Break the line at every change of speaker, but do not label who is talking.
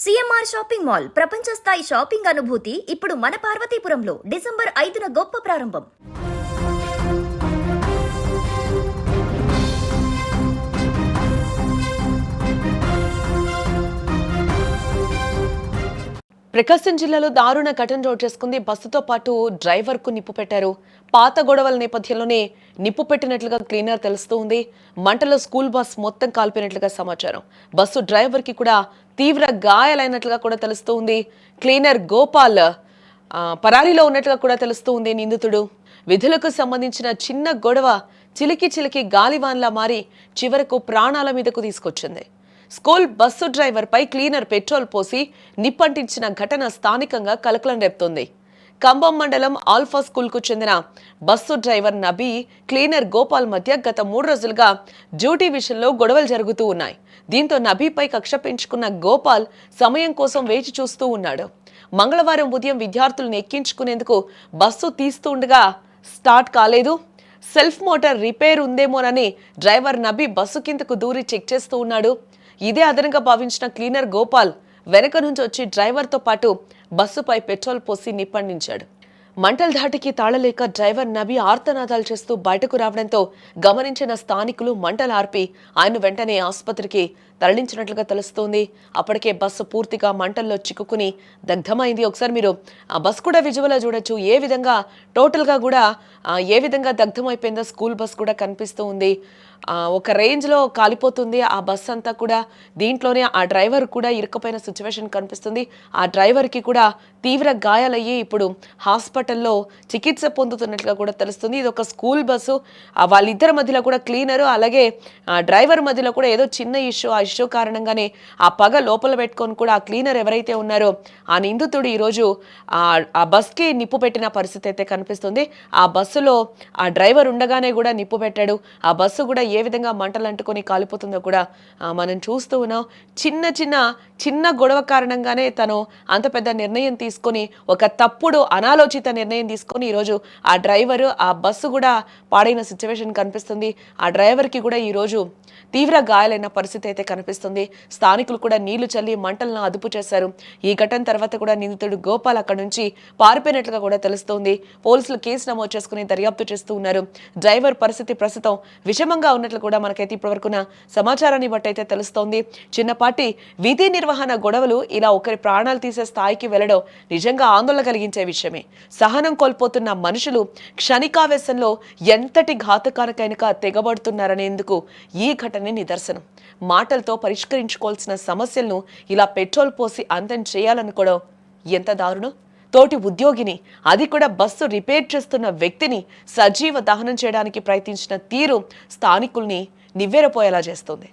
CMR shopping mall ప్రపంచ స్థాయి shopping అనుభూతి ఇప్పుడు మన పార్వతీపురంలో డిసెంబర్ 5న గొప్ప ప్రారంభం.
ప్రకాశం జిల్లాలో దారుణ ఘటన చోటు చేసుకుంది. బస్సుతో పాటు డ్రైవర్ కు నిప్పు పెట్టారు. పాత గొడవల నేపథ్యంలోనే నిప్పు పెట్టినట్లుగా క్లీనర్ తెలుస్తూ ఉంది. మంటలో స్కూల్ బస్ మొత్తం కాల్పినట్లుగా సమాచారం. బస్సు డ్రైవర్ కి కూడా తీవ్ర గాయాలైనట్లుగా కూడా తెలుస్తూ ఉంది. క్లీనర్ గోపాల్ పరారీలో ఉన్నట్లుగా కూడా తెలుస్తూ ఉంది. నిందితుడు విధులకు సంబంధించిన చిన్న గొడవ చిలికి గాలివాన్లా మారి చివరకు ప్రాణాల మీదకు తీసుకొచ్చింది. స్కూల్ బస్సు డ్రైవర్ పై క్లీనర్ పెట్రోల్ పోసి నిప్పంటించిన ఘటన స్థానికంగా కలకలం రేపుతోంది. కంబం మండలం ఆల్ఫా స్కూల్ కు చెందిన bus driver Nabi, cleaner Gopal మధ్య గత 3 రోజులుగా డ్యూటీ విషయంలో గొడవలు జరుగుతూ ఉన్నాయి. దీంతో నబీపై కక్ష పెంచుకున్న గోపాల్ సమయం కోసం వేచి చూస్తూ ఉన్నాడు. మంగళవారం ఉదయం విద్యార్థులను ఎక్కించుకునేందుకు బస్సు తీస్తూ ఉండగా స్టార్ట్ కాలేదు. సెల్ఫ్ మోటార్ రిపేర్ ఉందేమోనని డ్రైవర్ నబీ బస్సు కిందకు దూరి చెక్ చేస్తూ ఉన్నాడు. ఇదే అదనంగా భావించిన క్లీనర్ గోపాల్ వెనక నుంచి వచ్చి డ్రైవర్తో పాటు బస్సుపై పెట్రోల్ పోసి నిప్పండించాడు. మంటల ధాటికి తాళలేక డ్రైవర్ నబీ ఆర్తనాదాలు చేస్తూ బయటకు రావడంతో గమనించిన స్థానికులు మంటలు ఆర్పి ఆయన వెంటనే ఆసుపత్రికి తరలించినట్లుగా తెలుస్తోంది. అప్పటికే బస్సు పూర్తిగా మంటల్లో చిక్కుకుని దగ్ధమైంది. ఒకసారి మీరు ఆ బస్ కూడా విజువల్ చూడొచ్చు. ఏ విధంగా టోటల్గా కూడా ఏ విధంగా దగ్ధమైపోయిందో స్కూల్ బస్ కూడా కనిపిస్తూ ఉంది. ఒక రేంజ్లో కాలిపోతుంది ఆ బస్ అంతా కూడా. దీంట్లోనే ఆ డ్రైవర్ కూడా ఇరుక్కుపోయిన సిచ్యువేషన్ కనిపిస్తుంది. ఆ డ్రైవర్కి కూడా తీవ్ర గాయాలయ్యి ఇప్పుడు హాస్పిటల్లో చికిత్స పొందుతున్నట్లుగా కూడా తెలుస్తుంది. ఇది ఒక స్కూల్ బస్సు. వాళ్ళిద్దరి మధ్యలో కూడా క్లీనరు అలాగే డ్రైవర్ మధ్యలో కూడా ఏదో చిన్న ఇష్యూ. ఆ ఇష్యూ కారణంగానే ఆ పగ లోపల పెట్టుకొని కూడా ఆ క్లీనర్ ఎవరైతే ఉన్నారో ఆ నిందితుడు ఈరోజు ఆ బస్కి నిప్పు పెట్టిన పరిస్థితి అయితే కనిపిస్తుంది. ఆ బస్సులో ఆ డ్రైవర్ ఉండగానే కూడా నిప్పు పెట్టాడు. ఆ బస్సు కూడా ఏ విధంగా మంటలు అంటుకొని కాలిపోతుందో కూడా మనం చూస్తూ ఉన్నాం. చిన్న గొడవ కారణంగానే తను అంత పెద్ద నిర్ణయం తీసుకొని ఒక తప్పుడు అనాలోచిత నిర్ణయం తీసుకొని ఈరోజు ఆ డ్రైవరు ఆ బస్సు కూడా పాడైన సిచ్యువేషన్ కనిపిస్తుంది. ఆ డ్రైవర్కి కూడా ఈరోజు తీవ్ర గాయాలైన పరిస్థితి అయితే కనిపిస్తుంది. స్థానికులు కూడా నీళ్లు చల్లి మంటలను అదుపు చేశారు. ఈ ఘటన తర్వాత కూడా నిందితుడు గోపాల్ అక్కడి నుంచి పారిపోయినట్లుగా కూడా తెలుస్తోంది. పోలీసులు కేసు నమోదు చేసుకుని దర్యాప్తు చేస్తూ ఉన్నారు. డ్రైవర్ పరిస్థితి ప్రస్తుతం విషమంగా ఉన్నట్లు కూడా మనకైతే ఇప్పటివరకున్న సమాచారాన్ని బట్టి అయితే తెలుస్తోంది. చిన్నపాటి విధి నిర్వహణ గొడవలు ఇలా ఒకరి ప్రాణాలు తీసే స్థాయికి వెళ్లడం నిజంగా ఆందోళన కలిగించే విషయమే. సహనం కోల్పోతున్న మనుషులు క్షణికావేశంలో ఎంతటి ఘాతకానికైనా తెగబడుతున్నారనేందుకు ఈ ఘటనే నిదర్శనం. మాటలతో పరిష్కరించుకోవాల్సిన సమస్యలను ఇలా పెట్రోల్ పోసి అంతం చేయాలనుకోవడం ఎంత దారుణం. తోటి ఉద్యోగిని, అది కూడా బస్సు రిపేర్ చేస్తున్న వ్యక్తిని సజీవ దహనం చేయడానికి ప్రయత్నించిన తీరు స్థానికుల్ని నివ్వెరపోయేలా చేస్తుంది.